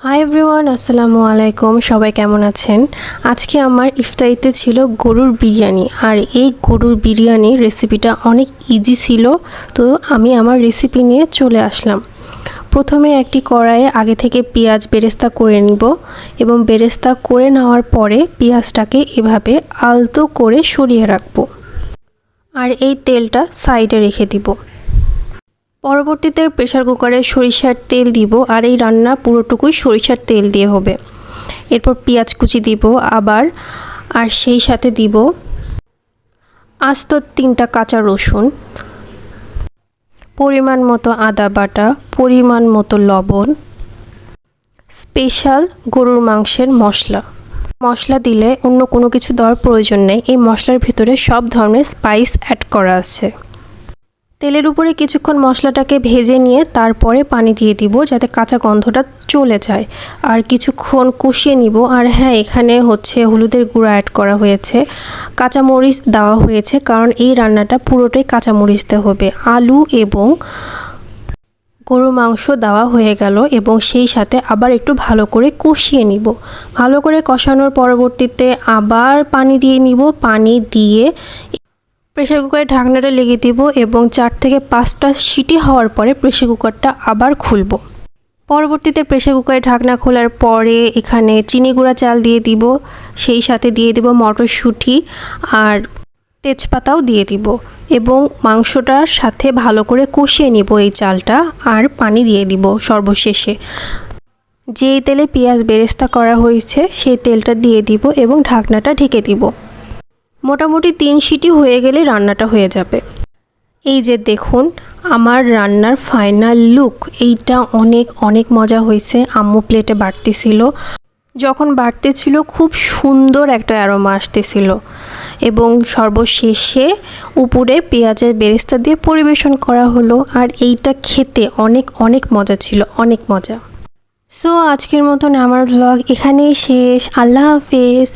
Hi everyone, আসসালামু আলাইকুম। সবাই কেমন আছেন? আজকে আমার ইফতারিতে ছিল গরুর বিরিয়ানি, আর এই গরুর বিরিয়ানির রেসিপিটা অনেক ইজি ছিল। তো আমি আমার রেসিপি নিয়ে চলে আসলাম। প্রথমে একটি কড়াইয়ে আগে থেকে পেঁয়াজ বেরেস্তা করে নিব এবং বেরেস্তা করে নেওয়ার পরে পেঁয়াজটাকে এভাবে আলতো করে সরিয়ে রাখবো, আর এই তেলটা সাইডে রেখে দিব। পরবর্তীতে প্রেসার কুকারে সরিষার তেল দিব, আর এই রান্না পুরোটুকুই সরিষার তেল দিয়ে হবে। এরপর পেঁয়াজ কুচি দিব আর সেই সাথে দিব আস্ত 3টা কাঁচা রসুন, পরিমাণ মতো আদা বাটা, পরিমাণ মতো লবণ, স্পেশাল গরুর মাংসের মশলা দিলে অন্য কোনো কিছু দেওয়ার প্রয়োজন নেই। এই মশলার ভিতরে সব ধরনের স্পাইস অ্যাড করা আছে। তেলের উপরে কিছুক্ষণ মশলাটাকে ভেজে নিয়ে তারপরে পানি দিয়ে দিব, যাতে কাঁচা গন্ধটা চলে যায়, আর কিছুক্ষণ কষিয়ে নিব। আর হ্যাঁ, এখানে হলুদের গুঁড়া অ্যাড করা হয়েছে, কাঁচামরিচ দেওয়া হয়েছে, কারণ এই রান্নাটা পুরোটাই কাঁচামরিচ দিতে হবে। আলু এবং গরুর মাংস দেওয়া হয়ে গেল এবং সেই সাথে আবার একটু ভালো করে কষিয়ে নিব। ভালো করে কষানোর পরবর্তীতে আবার পানি দিয়ে নিব। পানি দিয়ে প্রেসার কুকারে ঢাকনাটা লেগে দিব এবং 4 থেকে 5টা সিটি হওয়ার পরে প্রেসার কুকারটা আবার খুলব। পরবর্তীতে প্রেসার কুকারে ঢাকনা খোলার পরে এখানে চিনি গুঁড়া চাল দিয়ে দিব, সেই সাথে দিয়ে দিব মটরশুঁটি আর তেজপাতাও দিয়ে দিব এবং মাংসটার সাথে ভালো করে কষিয়ে নিব এই চালটা, আর পানি দিয়ে দিব সর্বশেষে। যেই তেলে পেঁয়াজ বেরেস্তা করা হয়েছে সেই তেলটা দিয়ে দিব এবং ঢাকনাটা ঢেকে দিব। মোটামুটি 3 সিটি হয়ে গেলে রান্নাটা হয়ে যাবে। এই যে দেখুন আমার রান্নার ফাইনাল লুক। এইটা অনেক মজা হয়েছে। আম্মু প্লেটে বাড়তেছিল, যখন বাড়তেছিল খুব সুন্দর একটা অ্যারোমা আসতেছিল এবং সর্বশেষে উপরে পেঁয়াজের বেরেস্তা দিয়ে পরিবেশন করা হলো। আর এইটা খেতে অনেক মজা ছিল, অনেক মজা। সো আজকের মতন আমার ব্লগ এখানেই শেষ। আল্লাহ হাফেজ।